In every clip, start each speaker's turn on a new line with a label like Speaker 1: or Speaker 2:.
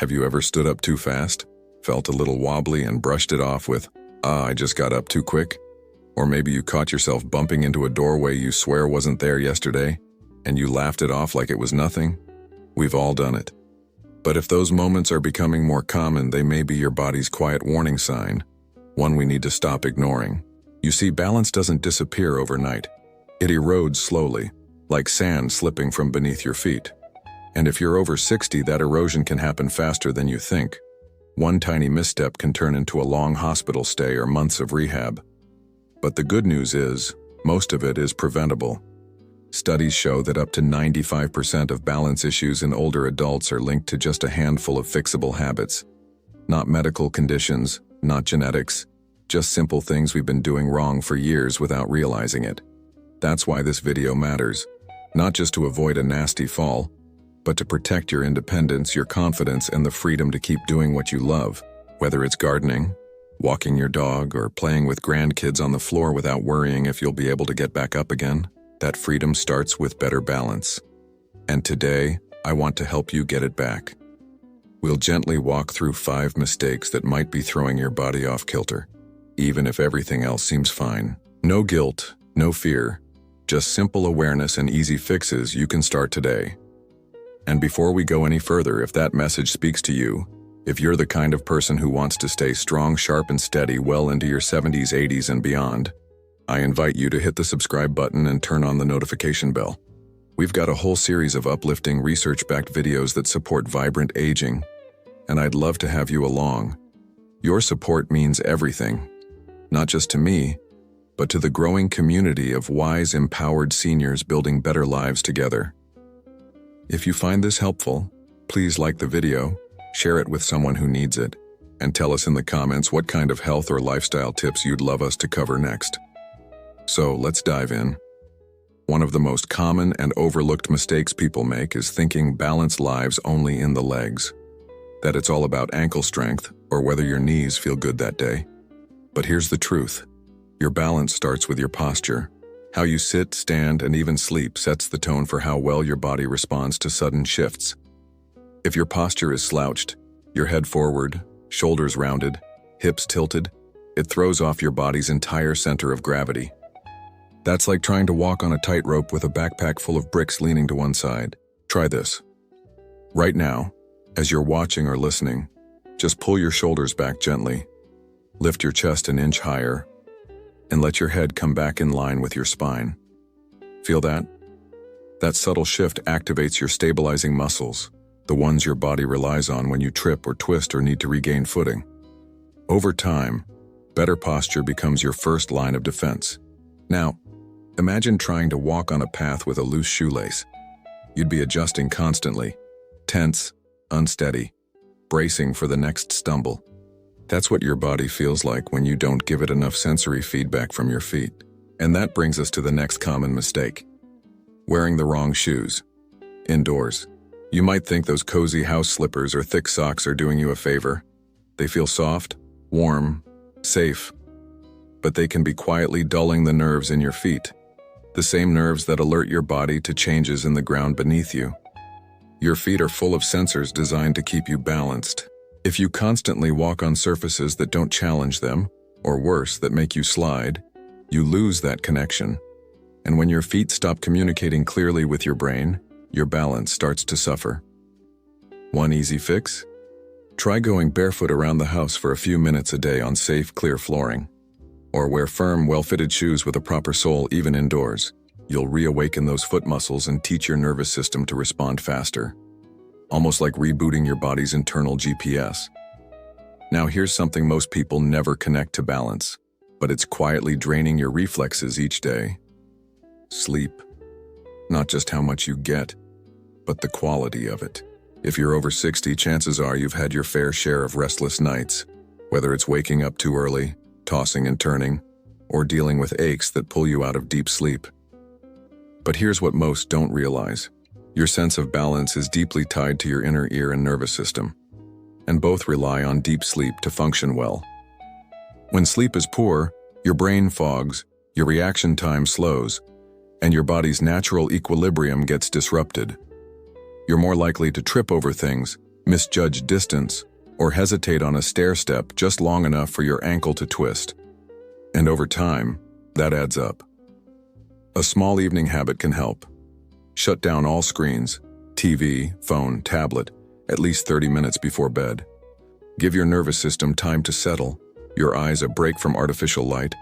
Speaker 1: Have you ever stood up too fast, felt a little wobbly and brushed it off with, I just got up too quick? Or maybe you caught yourself bumping into a doorway you swear wasn't there yesterday, and you laughed it off like it was nothing? We've all done it. But if those moments are becoming more common, they may be your body's quiet warning sign, one we need to stop ignoring. You see, balance doesn't disappear overnight. It erodes slowly, like sand slipping from beneath your feet. And if you're over 60, that erosion can happen faster than you think. One tiny misstep can turn into a long hospital stay or months of rehab. But the good news is, most of it is preventable. Studies show that up to 95% of balance issues in older adults are linked to just a handful of fixable habits. Not medical conditions, not genetics, just simple things we've been doing wrong for years without realizing it. That's why this video matters. Not just to avoid a nasty fall, but to protect your independence, your confidence, and the freedom to keep doing what you love, whether it's gardening, walking your dog, or playing with grandkids on the floor without worrying if you'll be able to get back up again. That freedom starts with better balance. And today, I want to help you get it back. We'll gently walk through 5 mistakes that might be throwing your body off kilter, even if everything else seems fine. No guilt, no fear, just simple awareness and easy fixes you can start today. And before we go any further, if that message speaks to you, if you're the kind of person who wants to stay strong, sharp, and steady well into your 70s, 80s, and beyond, I invite you to hit the subscribe button and turn on the notification bell. We've got a whole series of uplifting, research-backed videos that support vibrant aging, and I'd love to have you along. Your support means everything, not just to me, but to the growing community of wise, empowered seniors building better lives together. If you find this helpful, please like the video, share it with someone who needs it, and tell us in the comments what kind of health or lifestyle tips you'd love us to cover next. So let's dive in. One of the most common and overlooked mistakes people make is thinking balanced lives only in the legs, that it's all about ankle strength or whether your knees feel good that day. But here's the truth. Your balance starts with your posture. How you sit, stand, and even sleep sets the tone for how well your body responds to sudden shifts. If your posture is slouched, your head forward, shoulders rounded, hips tilted, it throws off your body's entire center of gravity. That's like trying to walk on a tightrope with a backpack full of bricks leaning to one side. Try this. Right now, as you're watching or listening, just pull your shoulders back gently, lift your chest an inch higher, and let your head come back in line with your spine. Feel that? That subtle shift activates your stabilizing muscles, the ones your body relies on when you trip or twist or need to regain footing. Over time, better posture becomes your first line of defense. Now, imagine trying to walk on a path with a loose shoelace. You'd be adjusting constantly, tense, unsteady, bracing for the next stumble. That's what your body feels like when you don't give it enough sensory feedback from your feet. And that brings us to the next common mistake: wearing the wrong shoes. Indoors, you might think those cozy house slippers or thick socks are doing you a favor. They feel soft, warm, safe, but they can be quietly dulling the nerves in your feet, the same nerves that alert your body to changes in the ground beneath you. Your feet are full of sensors designed to keep you balanced. If you constantly walk on surfaces that don't challenge them, or worse, that make you slide, you lose that connection. And when your feet stop communicating clearly with your brain, your balance starts to suffer. One easy fix? Try going barefoot around the house for a few minutes a day on safe, clear flooring. Or wear firm, well-fitted shoes with a proper sole even indoors. You'll reawaken those foot muscles and teach your nervous system to respond faster. Almost like rebooting your body's internal GPS. Now here's something most people never connect to balance, but it's quietly draining your reflexes each day. Sleep. Not just how much you get, but the quality of it. If you're over 60, chances are you've had your fair share of restless nights, whether it's waking up too early, tossing and turning, or dealing with aches that pull you out of deep sleep. But here's what most don't realize. Your sense of balance is deeply tied to your inner ear and nervous system, and both rely on deep sleep to function well. When sleep is poor, your brain fogs, your reaction time slows, and your body's natural equilibrium gets disrupted. You're more likely to trip over things, misjudge distance, or hesitate on a stair step just long enough for your ankle to twist. And over time, that adds up. A small evening habit can help. Shut down all screens, TV, phone, tablet, at least 30 minutes before bed. Give your nervous system time to settle, your eyes a break from artificial light,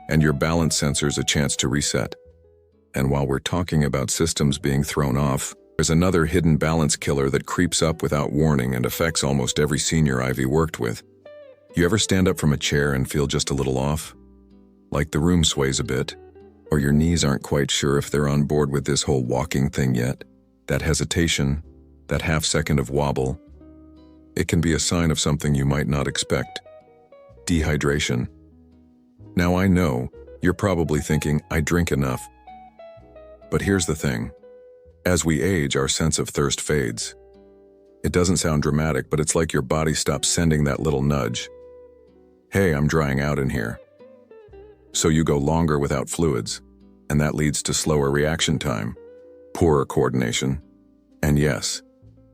Speaker 1: and your balance sensors a chance to reset. And while we're talking about systems being thrown off, there's another hidden balance killer that creeps up without warning and affects almost every senior I've worked with. You ever stand up from a chair and feel just a little off? Like the room sways a bit, or your knees aren't quite sure if they're on board with this whole walking thing yet? That hesitation, that half second of wobble, it can be a sign of something you might not expect. Dehydration. Now I know, you're probably thinking, I drink enough. But here's the thing. As we age, our sense of thirst fades. It doesn't sound dramatic, but it's like your body stops sending that little nudge. Hey, I'm drying out in here. So you go longer without fluids, and that leads to slower reaction time, poorer coordination, and yes,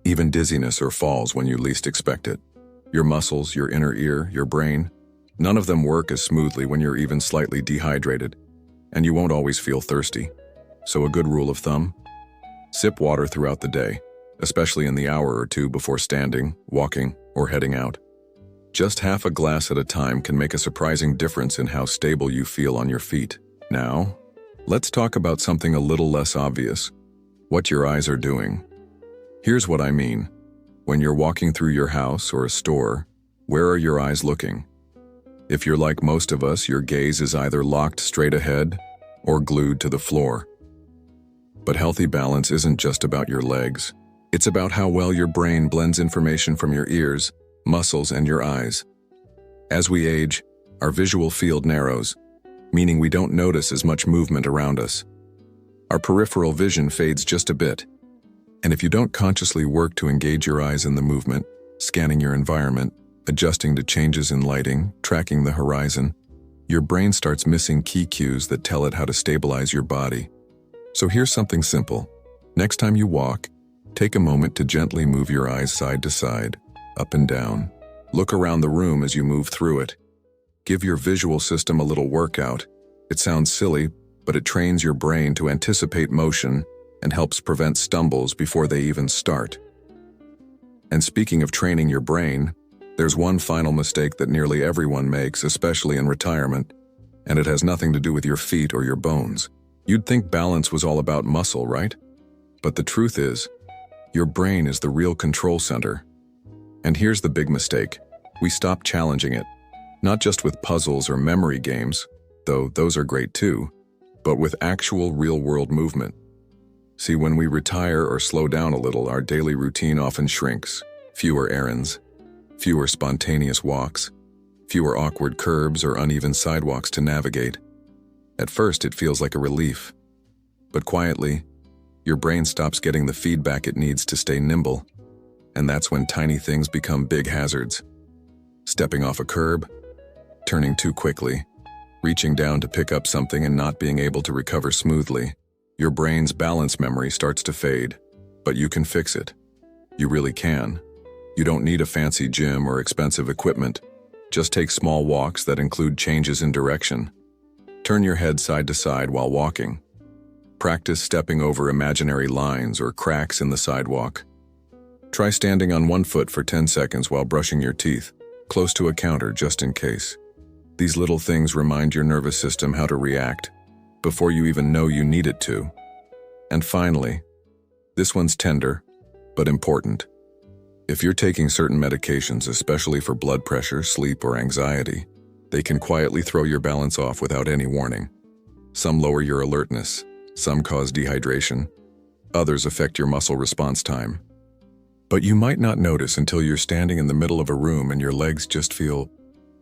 Speaker 1: even dizziness or falls when you least expect it. Your muscles, your inner ear, your brain, none of them work as smoothly when you're even slightly dehydrated, and you won't always feel thirsty. So a good rule of thumb? Sip water throughout the day, especially in the hour or two before standing, walking, or heading out. Just half a glass at a time can make a surprising difference in how stable you feel on your feet. Now, let's talk about something a little less obvious: what your eyes are doing. Here's what I mean. When you're walking through your house or a store, where are your eyes looking? If you're like most of us, your gaze is either locked straight ahead or glued to the floor. But healthy balance isn't just about your legs. It's about how well your brain blends information from your ears, muscles, and your eyes. As we age, our visual field narrows, meaning we don't notice as much movement around us. Our peripheral vision fades just a bit. And if you don't consciously work to engage your eyes in the movement, scanning your environment, adjusting to changes in lighting, tracking the horizon, your brain starts missing key cues that tell it how to stabilize your body. So here's something simple. Next time you walk, take a moment to gently move your eyes side to side, up and down. Look around the room as you move through it. Give your visual system a little workout. It sounds silly, but it trains your brain to anticipate motion and helps prevent stumbles before they even start. And speaking of training your brain, there's one final mistake that nearly everyone makes, especially in retirement, and it has nothing to do with your feet or your bones. You'd think balance was all about muscle, right? But the truth is, your brain is the real control center. And here's the big mistake. We stop challenging it, not just with puzzles or memory games, though those are great too, but with actual real-world movement. See, when we retire or slow down a little, our daily routine often shrinks. Fewer errands, fewer spontaneous walks, fewer awkward curbs or uneven sidewalks to navigate. At first, it feels like a relief. But quietly, your brain stops getting the feedback it needs to stay nimble. And that's when tiny things become big hazards. Stepping off a curb, turning too quickly, reaching down to pick up something and not being able to recover smoothly. Your brain's balance memory starts to fade, but you can fix it. You really can. You don't need a fancy gym or expensive equipment. Just take small walks that include changes in direction. Turn your head side to side while walking. Practice stepping over imaginary lines or cracks in the sidewalk. Try standing on one foot for 10 seconds while brushing your teeth, close to a counter just in case. These little things remind your nervous system how to react before you even know you need it to. And finally, this one's tender, but important. If you're taking certain medications, especially for blood pressure, sleep, or anxiety, they can quietly throw your balance off without any warning. Some lower your alertness, some cause dehydration, others affect your muscle response time. But you might not notice until you're standing in the middle of a room and your legs just feel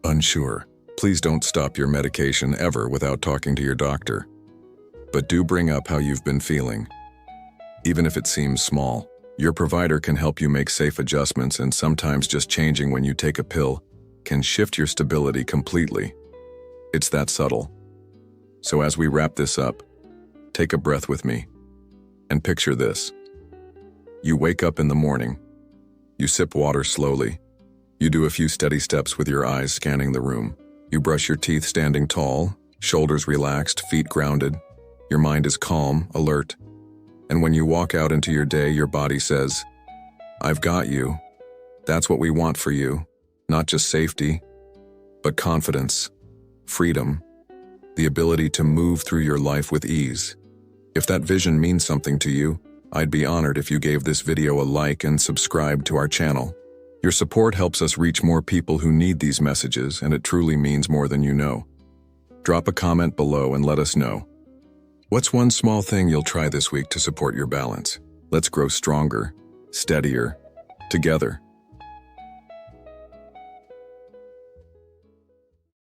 Speaker 1: unsure. Please don't stop your medication ever without talking to your doctor. But do bring up how you've been feeling. Even if it seems small, your provider can help you make safe adjustments, and sometimes just changing when you take a pill can shift your stability completely. It's that subtle. So as we wrap this up, take a breath with me and picture this. You wake up in the morning, You sip water slowly. You do a few steady steps with your eyes scanning the room. You brush your teeth standing tall, shoulders relaxed, feet grounded. Your mind is calm, alert. And when you walk out into your day, your body says, "I've got you." That's what we want for you. Not just safety, but confidence, freedom, the ability to move through your life with ease. If that vision means something to you, I'd be honored if you gave this video a like and subscribe to our channel. Your support helps us reach more people who need these messages, and it truly means more than you know. Drop a comment below and let us know. What's one small thing you'll try this week to support your balance? Let's grow stronger, steadier, together.